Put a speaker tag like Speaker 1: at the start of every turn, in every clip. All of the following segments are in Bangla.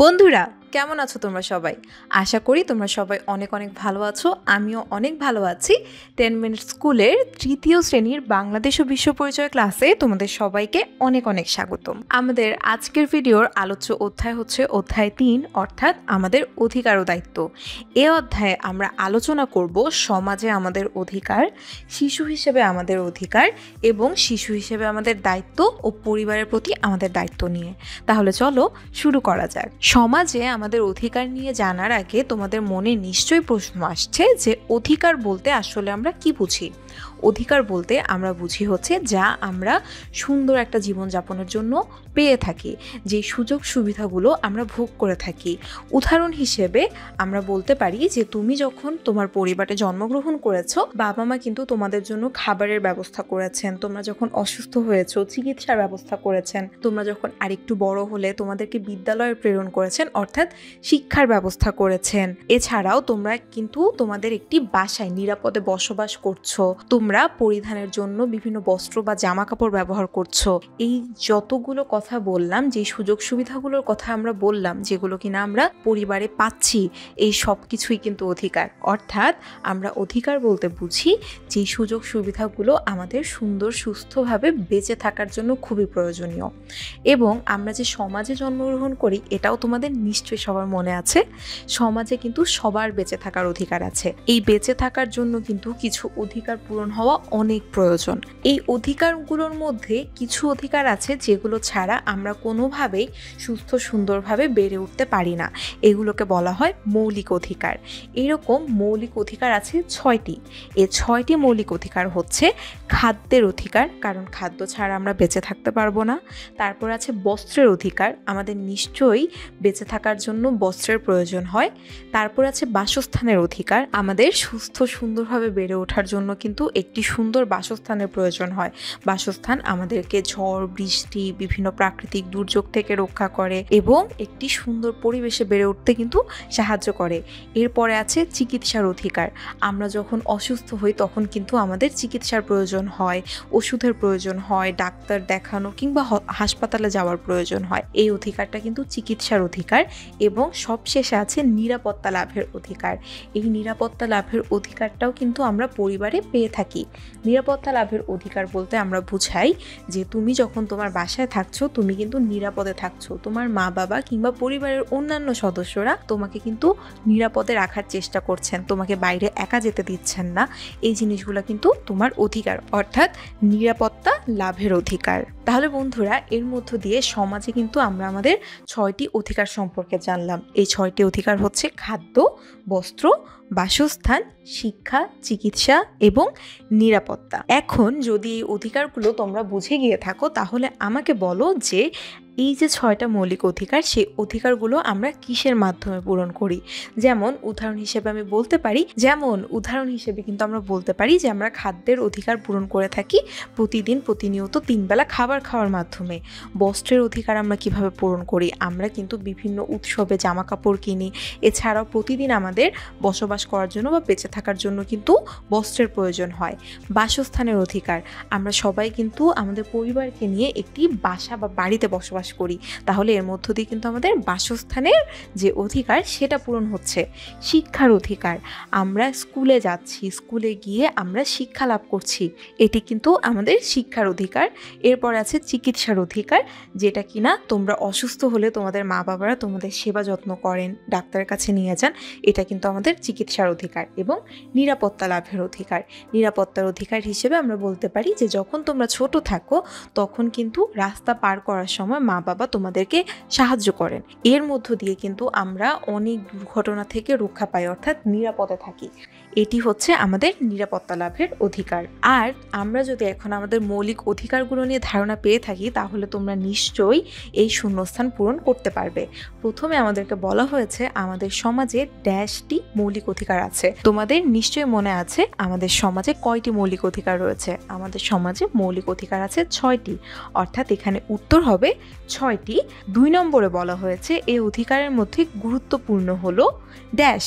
Speaker 1: বন্ধুরা কেমন আছো তোমরা সবাই? আশা করি তোমরা সবাই অনেক অনেক ভালো আছো। আমিও অনেক ভালো আছি। 10 মিনিট স্কুলের তৃতীয় শ্রেণীর বাংলাদেশ ও বিশ্ব পরিচয় ক্লাসে তোমাদের সবাইকে অনেক অনেক স্বাগতম। আমাদের আজকের ভিডিওর আলোচ্য অধ্যায় হচ্ছে অধ্যায় 3, অর্থাৎ আমাদের অধিকার ও দায়িত্ব। এ অধ্যায়ে আমরা আলোচনা করব সমাজে আমাদের অধিকার, শিশু হিসেবে আমাদের অধিকার এবং শিশু হিসেবে আমাদের দায়িত্ব ও পরিবারের প্রতি আমাদের দায়িত্ব নিয়ে। তাহলে চলো শুরু করা যাক। সমাজে আমাদের অধিকার নিয়ে জানার আগে তোমাদের মনে নিশ্চয়ই প্রশ্ন আসছে যে অধিকার বলতে আসলে আমরা কি বুঝি। অধিকার বলতে আমরা বুঝি হচ্ছে যা আমরা সুন্দর একটা জীবনযাপনের জন্য পেয়ে থাকি, যে সুযোগ সুবিধাগুলো আমরা ভোগ করে থাকি। উদাহরণ হিসেবে আমরা বলতে পারি যে তুমি যখন তোমার পরিবারে জন্মগ্রহণ করেছো, বাবা মা কিন্তু তোমাদের জন্য খাবারের ব্যবস্থা করেছেন। তোমরা যখন অসুস্থ হয়েছো চিকিৎসার ব্যবস্থা করেছেন। তোমরা যখন আরেকটু বড় হলে তোমাদেরকে বিদ্যালয়ে প্রেরণ করেছেন, অর্থাৎ শিক্ষার ব্যবস্থা করেছেন। এছাড়াও তোমরা কিন্তু তোমাদের একটি বাসায় নিরাপদে বসবাস করছো। তোমরা পরিধানের জন্য বিভিন্ন বস্ত্র বা জামা কাপড় ব্যবহার করছো। এই যতগুলো কথা বললাম, যে সুযোগ সুবিধাগুলোর কথা আমরা বললাম, যেগুলো কিনা আমরা পরিবারে পাচ্ছি, এই সব কিছুই কিন্তু অধিকার। অর্থাৎ আমরা অধিকার বলতে বুঝি যে সুযোগ সুবিধাগুলো আমাদের সুন্দর সুস্থভাবে বেঁচে থাকার জন্য খুবই প্রয়োজনীয়। এবং আমরা যে সমাজে জন্মগ্রহণ করি, এটাও তোমাদের নিশ্চয়ই সবার মনে আছে, সমাজে কিন্তু সবার বেঁচে থাকার অধিকার আছে। এই বেঁচে থাকার জন্য কিন্তু কিছু অধিকার পূরণ হওয়া অনেক প্রয়োজন। এই অধিকারগুলোর মধ্যে কিছু অধিকার আছে যেগুলো ছাড়া আমরা কোনোভাবেই সুস্থ সুন্দরভাবে বেড়ে উঠতে পারি না। এগুলোকে বলা হয় মৌলিক অধিকার। এরকম মৌলিক অধিকার আছে 6টি। এই 6টি মৌলিক অধিকার হচ্ছে খাদ্যের অধিকার, কারণ খাদ্য ছাড়া আমরা বেঁচে থাকতে পারবো না। তারপর আছে বস্ত্রের অধিকার, আমাদের নিশ্চয়ই বেঁচে থাকার জন্য বস্ত্রের প্রয়োজন হয়। তারপর আছে বাসস্থানের অধিকার, আমাদের সুস্থ সুন্দরভাবে বেড়ে ওঠার জন্য কিন্তু একটি সুন্দর বাসস্থানের প্রয়োজন হয়। বাসস্থান আমাদেরকে ঝড় বৃষ্টি বিভিন্ন প্রাকৃতিক দুর্যোগ থেকে রক্ষা করে এবং একটি সুন্দর পরিবেশে বেড়ে উঠতে কিন্তু সাহায্য করে। এরপরে আছে চিকিৎসার অধিকার, আমরা যখন অসুস্থ হই তখন কিন্তু আমাদের চিকিৎসার প্রয়োজন হয়, ওষুধের প্রয়োজন হয়, ডাক্তার দেখানো কিংবা হাসপাতালে যাওয়ার প্রয়োজন হয়। এই অধিকারটা কিন্তু চিকিৎসার অধিকার। এবং সবশেষে আছে নিরাপত্তা লাভের অধিকার। এই নিরাপত্তা লাভের অধিকারটাও কিন্তু আমরা পরিবারে পেয়ে থাকি। নিরাপত্তা লাভের অধিকার বলতে আমরা বুঝাই যে তুমি যখন তোমার বাসায় থাকছো, তুমি কিন্তু নিরাপদে থাকছো। তোমার মা বাবা কিংবা পরিবারের অন্যান্য সদস্যরা তোমাকে কিন্তু নিরাপদে রাখার চেষ্টা করছেন, তোমাকে বাইরে একা যেতে দিচ্ছেন না। এই জিনিসগুলো কিন্তু তোমার অধিকার, অর্থাৎ নিরাপত্তা লাভের অধিকার। তাহলে বন্ধুরা, এর মধ্য দিয়ে সমাজে কিন্তু আমরা আমাদের 6টি অধিকার সম্পর্কে জানলাম। এই 6টি অধিকার হচ্ছে খাদ্য, বস্ত্র, বাসস্থান, শিক্ষা, চিকিৎসা এবং নিরাপত্তা। এখন যদি এই অধিকারগুলো তোমরা বুঝে গিয়ে থাকো, তাহলে আমাকে বলো যে এই যে 6টা মৌলিক অধিকার, সেই অধিকারগুলো আমরা কিসের মাধ্যমে পূরণ করি। যেমন উদাহরণ হিসেবে কিন্তু আমরা বলতে পারি যে আমরা খাদ্যের অধিকার পূরণ করে থাকি প্রতিনিয়ত 3 বেলা খাবার খাওয়ার মাধ্যমে। বস্ত্রের অধিকার আমরা কিভাবে পূরণ করি, আমরা কিন্তু বিভিন্ন উৎসবে জামা কাপড় কিনি। এছাড়াও প্রতিদিন আমাদের বসবাস করার জন্য বা বেঁচে থাকার জন্য কিন্তু বস্ত্রের প্রয়োজন হয়। বাসস্থানের অধিকার, আমরা সবাই কিন্তু আমাদের পরিবারকে নিয়ে একটি বাসা বা বাড়িতে বসবাস করি, তাহলে এর মধ্য দিয়ে কিন্তু আমাদের বাসস্থানের যে অধিকার সেটা পূরণ হচ্ছে। শিক্ষার অধিকার, আমরা স্কুলে যাচ্ছি, স্কুলে গিয়ে আমরা শিক্ষা লাভ করছি, এটি কিন্তু আমাদের শিক্ষার অধিকার। এরপর আছে চিকিৎসার অধিকার, যেটা কিনা তোমরা অসুস্থ হলে তোমাদের মা বাবারা তোমাদের সেবা যত্ন করেন, ডাক্তারের কাছে নিয়ে যান, এটা কিন্তু আমাদের চিকিৎসার অধিকার। এবং নিরাপত্তা লাভের অধিকার, নিরাপত্তার অধিকার হিসেবে আমরা বলতে পারি যে যখন তোমরা ছোট থাকো তখন কিন্তু রাস্তা পার করার সময় মা বাবা তোমাদেরকে সাহায্য করেন। এর মধ্য দিয়ে কিন্তু আমরা অনেক দুর্ঘটনা থেকে রক্ষা পাই, অর্থাৎ নিরাপদে থাকি। এটি হচ্ছে আমাদের নিরাপত্তা লাভের অধিকার। আর আমরা যদি এখন আমাদের মৌলিক অধিকারগুলো নিয়ে ধারণা পেয়ে থাকি, তাহলে তোমরা নিশ্চয়ই এই শূন্যস্থান পূরণ করতে পারবে। প্রথমে আমাদেরকে বলা হয়েছে আমাদের সমাজে ড্যাশটি মৌলিক অধিকার আছে। তোমাদের নিশ্চয়ই মনে আছে আমাদের সমাজে কয়টি মৌলিক অধিকার রয়েছে। আমাদের সমাজে মৌলিক অধিকার আছে 6টি, অর্থাৎ এখানে উত্তর হবে 6টি। 2 নম্বরে বলা হয়েছে এই অধিকারের মধ্যে গুরুত্বপূর্ণ হলো ড্যাশ।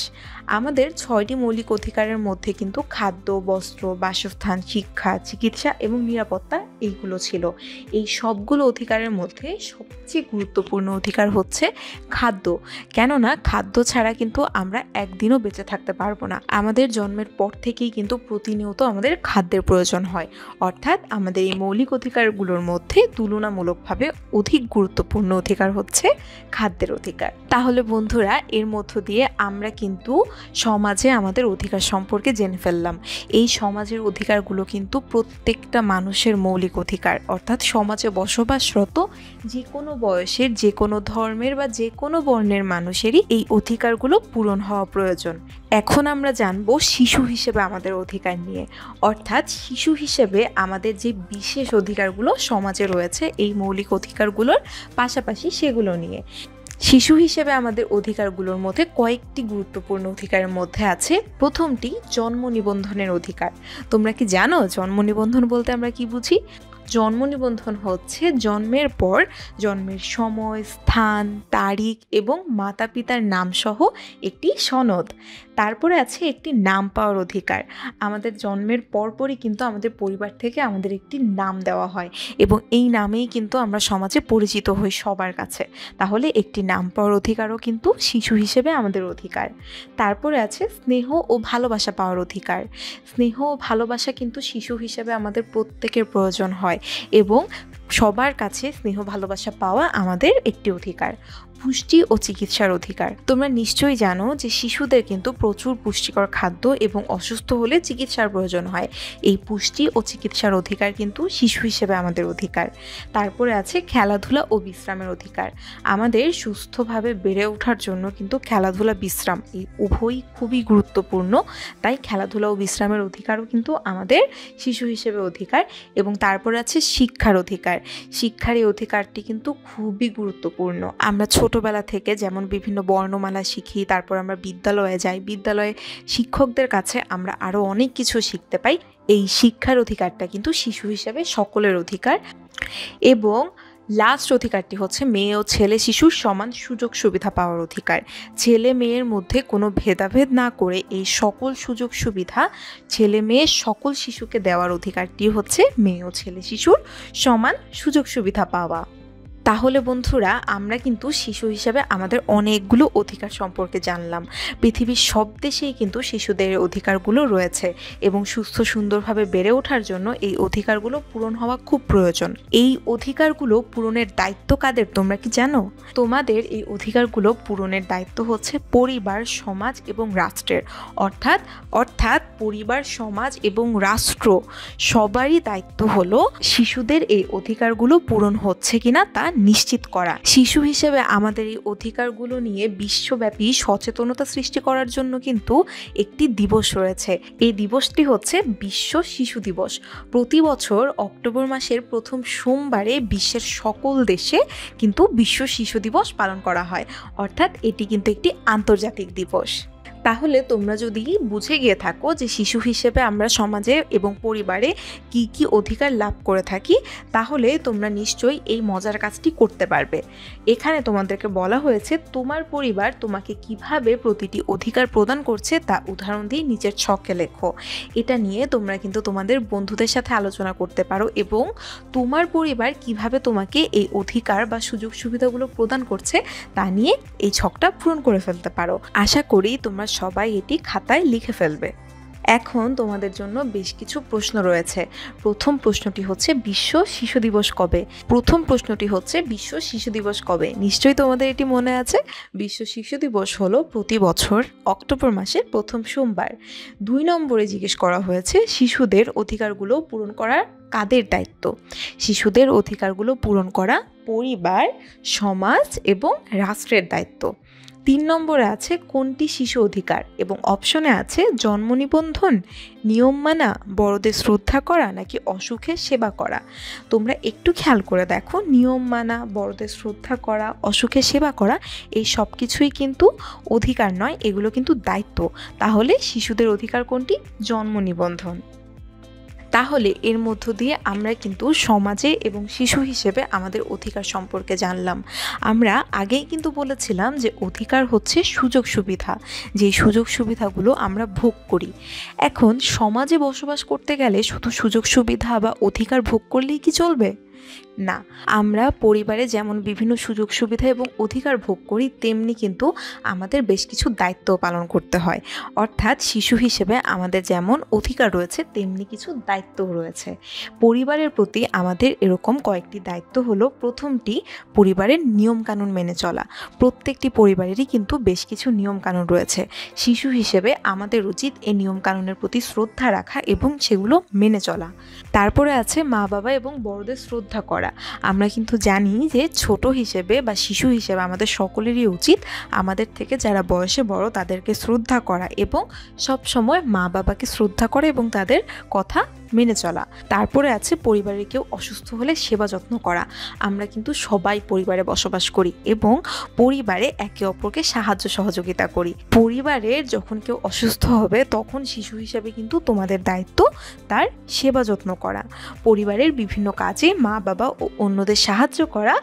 Speaker 1: আমাদের 6টি মৌলিক অধিকার অধিকারের মধ্যে কিন্তু খাদ্য, বস্ত্র, বাসস্থান, শিক্ষা, চিকিৎসা এবং নিরাপত্তা এইগুলো ছিল। এই সবগুলো অধিকারের মধ্যে সবচেয়ে গুরুত্বপূর্ণ অধিকার হচ্ছে খাদ্য। কেননা খাদ্য ছাড়া কিন্তু আমরা একদিনও বেঁচে থাকতে পারবো না। আমাদের জন্মের পর থেকেই কিন্তু প্রতিনিয়ত আমাদের খাদ্যের প্রয়োজন হয়, অর্থাৎ আমাদের এই মৌলিক অধিকারগুলোর মধ্যে তুলনামূলকভাবে অধিক গুরুত্বপূর্ণ অধিকার হচ্ছে খাদ্যের অধিকার। তাহলে বন্ধুরা, এর মধ্য দিয়ে আমরা কিন্তু সমাজে আমাদের অধিকার সম্পর্কে জেনে ফেললাম। এই সমাজের অধিকারগুলো কিন্তু প্রত্যেকটা মানুষের মৌলিক অধিকার, অর্থাৎ সমাজে বসবাসরত যে কোনো বয়সের, যে কোনো ধর্মের বা যে কোনো বর্ণের মানুষেরই এই অধিকারগুলো পূরণ হওয়া প্রয়োজন। এখন আমরা জানবো শিশু হিসেবে আমাদের অধিকার নিয়ে, অর্থাৎ শিশু হিসেবে আমাদের যে বিশেষ অধিকারগুলো সমাজে রয়েছে এই মৌলিক অধিকারগুলোর পাশাপাশি সেগুলো নিয়ে। শিশু হিসেবে আমাদের অধিকারগুলোর মধ্যে কয়েকটি গুরুত্বপূর্ণ অধিকারের মধ্যে আছে প্রথমটি জন্ম নিবন্ধনের অধিকার। তোমরা কি জানো জন্ম নিবন্ধন বলতে আমরা কি বুঝি? জন্ম নিবন্ধন হচ্ছে জন্মের পর জন্মের সময়, স্থান, তারিখ এবং মাতা পিতার নাম সহ একটি সনদ। তারপরে আছে একটি নাম পাওয়ার অধিকার। আমাদের জন্মের পরপরই কিন্তু আমাদের পরিবার থেকে আমাদের একটি নাম দেওয়া হয় এবং এই নামেই কিন্তু আমরা সমাজে পরিচিত হই সবার কাছে। তাহলে একটি নাম পাওয়ার অধিকারও কিন্তু শিশু হিসেবে আমাদের অধিকার। তারপরে আছে স্নেহ ও ভালোবাসা পাওয়ার অধিকার। স্নেহ ও ভালোবাসা কিন্তু শিশু হিসেবে আমাদের প্রত্যেকের প্রয়োজন হয় এবং সবার কাছে স্নেহ ভালোবাসা পাওয়া আমাদের একটি অধিকার। পুষ্টি ও চিকিৎসার অধিকার। তোমরা নিশ্চয়ই জানো যে শিশুদের কিন্তু প্রচুর পুষ্টিকর খাদ্য এবং অসুস্থ হলে চিকিৎসার প্রয়োজন হয়। এই পুষ্টি ও চিকিৎসার অধিকার কিন্তু শিশু হিসেবে আমাদের অধিকার। তারপরে আছে খেলাধুলা ও বিশ্রামের অধিকার। আমাদের সুস্থভাবে বেড়ে ওঠার জন্য কিন্তু খেলাধুলা, বিশ্রাম এই উভয়ই খুবই গুরুত্বপূর্ণ। তাই খেলাধুলা ও বিশ্রামের অধিকারও কিন্তু আমাদের শিশু হিসেবে অধিকার। এবং তারপরে আছে শিক্ষার অধিকার। শিক্ষার এই অধিকারটি কিন্তু খুবই গুরুত্বপূর্ণ। আমরা ছোটবেলা থেকে যেমন বিভিন্ন বর্ণমালা শিখি, তারপর আমরা বিদ্যালয়ে যাই, বিদ্যালয়ে শিক্ষকদের কাছে আমরা আরও অনেক কিছু শিখতে পাই। এই শিক্ষার অধিকারটা কিন্তু শিশু হিসেবে সকলের অধিকার। এবং লাস্ট অধিকারটি হচ্ছে মেয়ে ও ছেলে শিশুর সমান সুযোগ সুবিধা পাওয়ার অধিকার। ছেলে মেয়ের মধ্যে কোনো ভেদাভেদ না করে এই সকল সুযোগ সুবিধা ছেলে মেয়ে সকল শিশুকে দেওয়ার অধিকারটি হচ্ছে মেয়ে ও ছেলে শিশুর সমান সুযোগ সুবিধা পাওয়া। তাহলে বন্ধুরা, আমরা কিন্তু শিশু হিসাবে আমাদের অনেকগুলো অধিকার সম্পর্কে জানলাম। পৃথিবীর সব দেশেই কিন্তু শিশুদের অধিকারগুলো রয়েছে এবং সুস্থ সুন্দরভাবে বেড়ে ওঠার জন্য এই অধিকারগুলো পূরণ হওয়া খুব প্রয়োজন। এই অধিকারগুলো পূরণের দায়িত্ব কাদের তোমরা কি জানো? তোমাদের এই অধিকারগুলো পূরণের দায়িত্ব হচ্ছে পরিবার, সমাজ এবং রাষ্ট্রের। অর্থাৎ পরিবার, সমাজ এবং রাষ্ট্র সবারই দায়িত্ব হলো শিশুদের এই অধিকারগুলো পূরণ হচ্ছে কিনা তা নিশ্চিত করা। শিশু হিসেবে আমাদের এই অধিকারগুলো নিয়ে বিশ্বব্যাপী সচেতনতা সৃষ্টি করার জন্য কিন্তু একটি দিবস রয়েছে। এই দিবসটি হচ্ছে বিশ্ব শিশু দিবস। প্রতি বছর অক্টোবর মাসের প্রথম সোমবারে বিশ্বের সকল দেশে কিন্তু বিশ্ব শিশু দিবস পালন করা হয়, অর্থাৎ এটি কিন্তু একটি আন্তর্জাতিক দিবস। তাহলে তোমরা যদি বুঝে গিয়ে থাকো যে শিশু হিসেবে আমরা সমাজে এবং পরিবারে কি কি অধিকার লাভ করে থাকি, তাহলে তোমরা নিশ্চয়ই এই মজার কাজটি করতে পারবে। এখানে তোমাদেরকে বলা হয়েছে তোমার পরিবার তোমাকে কিভাবে প্রতিটি অধিকার প্রদান করছে তা উদাহরণ দিয়ে নিচের ছকে লেখো। এটা নিয়ে তোমরা কিন্তু তোমাদের বন্ধুদের সাথে আলোচনা করতে পারো এবং তোমার পরিবার কিভাবে তোমাকে এই অধিকার বা সুযোগ সুবিধাগুলো প্রদান করছে তা নিয়ে এই ছকটা পূরণ করে ফেলতে পারো। আশা করি তোমরা সবাই এটি খাতায় লিখে ফেলবে। এখন তোমাদের জন্য বেশ কিছু প্রশ্ন রয়েছে। প্রথম প্রশ্নটি হচ্ছে বিশ্ব শিশু দিবস কবে? বিশ্ব শিশু দিবস কবে? নিশ্চয়ই তোমাদের এটি মনে আছে। বিশ্ব শিশু দিবস হলো প্রতি বছর অক্টোবর মাসের প্রথম সোমবার। 2 নম্বরে জিজ্ঞেস করা হয়েছে শিশুদের অধিকারগুলো পূরণ করার কাদের দায়িত্ব? শিশুদের অধিকারগুলো পূরণ করা পরিবার, সমাজ এবং রাষ্ট্রের দায়িত্ব। 3 নম্বরে আছে কোনটি শিশু অধিকার এবং অপশনে আছে জন্ম নিবন্ধন, নিয়ম মানা, বড়দের শ্রদ্ধা করা নাকি অসুখে সেবা করা। তোমরা একটু খেয়াল করে দেখো, নিয়ম মানা, বড়দের শ্রদ্ধা করা, অসুখে সেবা করা এই সব কিছুই কিন্তু অধিকার নয়, এগুলো কিন্তু দায়িত্ব। তাহলে শিশুদের অধিকার কোনটি? জন্ম নিবন্ধন। তাহলে এর মধ্য দিয়ে আমরা কিন্তু সমাজে এবং শিশু হিসেবে আমাদের অধিকার সম্পর্কে জানলাম। আমরা আগেই কিন্তু বলেছিলাম যে অধিকার হচ্ছে সুযোগ সুবিধা, যে সুযোগ সুবিধাগুলো আমরা ভোগ করি। এখন সমাজে বসবাস করতে গেলে শুধু সুযোগ সুবিধা বা অধিকার ভোগ করলেই কি চলবে? না, আমরা পরিবারে যেমন বিভিন্ন সুযোগ সুবিধা এবং অধিকার ভোগ করি, তেমনি কিন্তু আমাদের বেশ কিছু দায়িত্ব পালন করতে হয়। অর্থাৎ শিশু হিসেবে আমাদের যেমন অধিকার রয়েছে, তেমনি কিছু দায়িত্বও রয়েছে। পরিবারের প্রতি আমাদের এরকম কয়েকটি দায়িত্ব হলো, প্রথমটি পরিবারের নিয়মকানুন মেনে চলা। প্রত্যেকটি পরিবারেরই কিন্তু বেশ কিছু নিয়মকানুন রয়েছে। শিশু হিসেবে আমাদের উচিত এই নিয়মকানুনের প্রতি শ্রদ্ধা রাখা এবং সেগুলো মেনে চলা। তারপরে আছে মা বাবা এবং বড়দের শ্রদ্ধা করা। আমরা কিন্তু জানি যে ছোট হিসেবে বা শিশু হিসেবে আমাদের সকলেরই উচিত আমাদের থেকে যারা বয়সে বড় তাদেরকে শ্রদ্ধা করা এবং সব সময় মা বাবাকে শ্রদ্ধা করা এবং তাদের কথা মেনে চলা। তারপরে আছে পরিবারের কেউ অসুস্থ হলে সেবা যত্ন করা। আমরা কিন্তু সবাই পরিবারে বসবাস করি এবং পরিবারে একে অপরকে সাহায্য সহযোগিতা করি। পরিবারের যখন কেউ অসুস্থ হবে তখন শিশু হিসাবে কিন্তু তোমাদের দায়িত্ব তার সেবা যত্ন করা, পরিবারের বিভিন্ন কাজে মা বাবা ও অন্যদের সাহায্য করা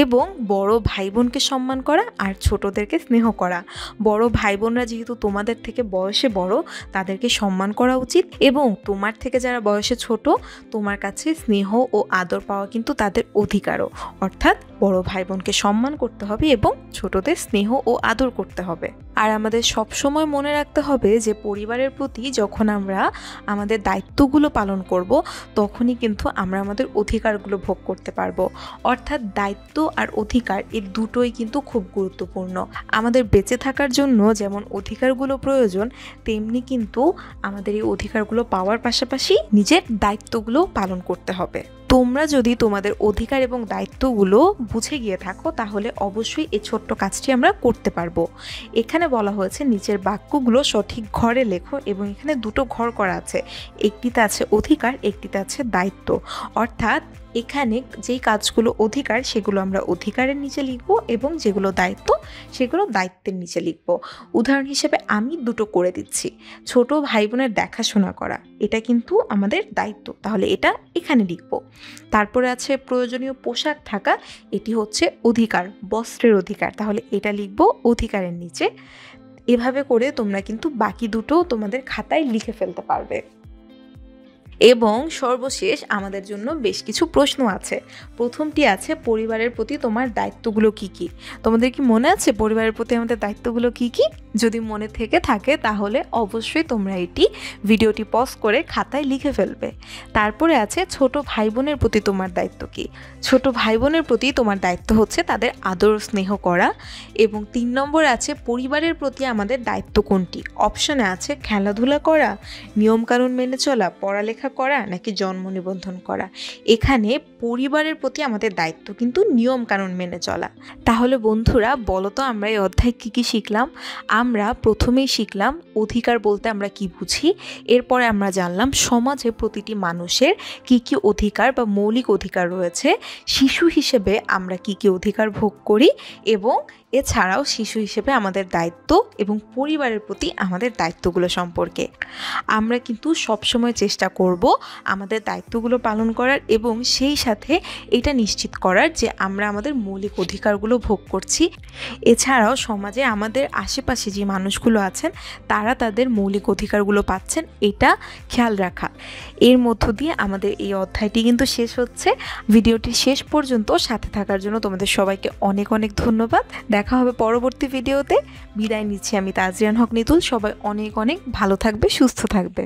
Speaker 1: এবং বড় ভাই বোনকে সম্মান করা আর ছোটদেরকে স্নেহ করা। বড় ভাই বোনরা যেহেতু তোমাদের থেকে বয়সে বড়, তাদেরকে সম্মান করা উচিত এবং তোমার থেকে যারা বয়সে ছোট, তোমার কাছে স্নেহ ও আদর পাওয়া কিন্তু তাদের অধিকারও। অর্থাৎ বড় ভাই বোনকে সম্মান করতে হবে এবং ছোটদের স্নেহ ও আদর করতে হবে। আর আমাদের সব সময় মনে রাখতে হবে যে পরিবারের প্রতি যখন আমরা আমাদের দায়িত্বগুলো পালন করব, তখনই কিন্তু আমরা আমাদের অধিকারগুলো ভোগ করতে পারবো। অর্থাৎ দায়িত্ব আর অধিকার এই দুটোই কিন্তু খুব গুরুত্বপূর্ণ। আমাদের বেঁচে থাকার জন্য যেমন অধিকারগুলো প্রয়োজন, তেমনি কিন্তু আমাদের এই অধিকারগুলো পাওয়ার পাশাপাশি নিজের দায়িত্বগুলো পালন করতে হবে। তোমরা যদি তোমাদের অধিকার এবং দায়িত্বগুলো বুঝে গিয়ে থাকো, তাহলে অবশ্যই এই ছোট্ট কাজটি আমরা করতে পারবো। এখানে বলা হয়েছে নিচের বাক্যগুলো সঠিক ঘরে লেখো এবং এখানে দুটো ঘর করা আছে, একটিতে আছে অধিকার, একটিতে আছে দায়িত্ব। অর্থাৎ এখানে যেই কাজগুলো অধিকার সেগুলো আমরা অধিকারের নিচে লিখব এবং যেগুলো দায়িত্ব সেগুলো দায়িত্বের নিচে লিখব। উদাহরণ হিসেবে আমি দুটো করে দিচ্ছি। ছোট ভাই বোনের দেখাশোনা করা, এটা কিন্তু আমাদের দায়িত্ব, তাহলে এটা এখানে লিখব। তারপরে আছে প্রয়োজনীয় পোশাক থাকা, এটি হচ্ছে অধিকার, বস্ত্রের অধিকার, তাহলে এটা লিখব অধিকারের নিচে। এভাবে করে তোমরা কিন্তু বাকি দুটো তোমাদের খাতায় লিখে ফেলতে পারবে। এবং সর্বশেষ আমাদের জন্য বেশ কিছু প্রশ্ন আছে। প্রথমটি আছে পরিবারের প্রতি তোমার দায়িত্বগুলো কি কি? তোমাদের কি মনে আছে পরিবারের প্রতি আমাদের দায়িত্বগুলো কি কি? যদি মনে থেকে থাকে তাহলে অবশ্যই তোমরা ভিডিওটি পজ করে খাতায় লিখে ফেলবে। তারপরে আছে ছোট ভাই বোনের প্রতি তোমার দায়িত্ব কি? ছোট ভাই বোনের প্রতি তোমার দায়িত্ব হচ্ছে তাদের আদর স্নেহ করা। এবং 3 নম্বরে আছে পরিবারের প্রতি আমাদের দায়িত্ব কোনটি? অপশনে আছে খেলাধুলা করা, নিয়মকানুন মেনে চলা, পড়ালেখা করা নাকি জন্ম নিবন্ধন করা। এখানে পরিবারের প্রতি আমাদের দায়িত্ব কিন্তু নিয়ম কানুন মেনে চলা। তাহলে বন্ধুরা বলো তো আমরা এই অধ্যায় কি কি শিখলাম? আমরা প্রথমেই শিখলাম অধিকার বলতে আমরা কি বুঝি, এরপরে আমরা জানলাম সমাজে প্রতিটি মানুষের কি কি অধিকার বা মৌলিক অধিকার রয়েছে, শিশু হিসেবে আমরা কি কি অধিকার ভোগ করি এবং এছাড়াও শিশু হিসেবে আমাদের দায়িত্ব এবং পরিবারের প্রতি আমাদের দায়িত্বগুলো সম্পর্কে। আমরা কিন্তু সবসময় চেষ্টা করব আমাদের দায়িত্বগুলো পালন করার এবং সেই সাথে এটা নিশ্চিত করার যে আমরা আমাদের মৌলিক অধিকারগুলো ভোগ করছি। এছাড়াও সমাজে আমাদের আশেপাশে যে মানুষগুলো আছেন তারা তাদের মৌলিক অধিকারগুলো পাচ্ছেন, এটা খেয়াল রাখা। এর মধ্য দিয়ে আমাদের এই অধ্যায়টি কিন্তু শেষ হচ্ছে। ভিডিওটি শেষ পর্যন্ত সাথে থাকার জন্য তোমাদের সবাইকে অনেক অনেক ধন্যবাদ। দেখা হবে পরবর্তী ভিডিওতে। বিদায় নিচ্ছি আমি তাজরিয়ান হক নিতুল। সবাই অনেক অনেক ভালো থাকবে, সুস্থ থাকবে।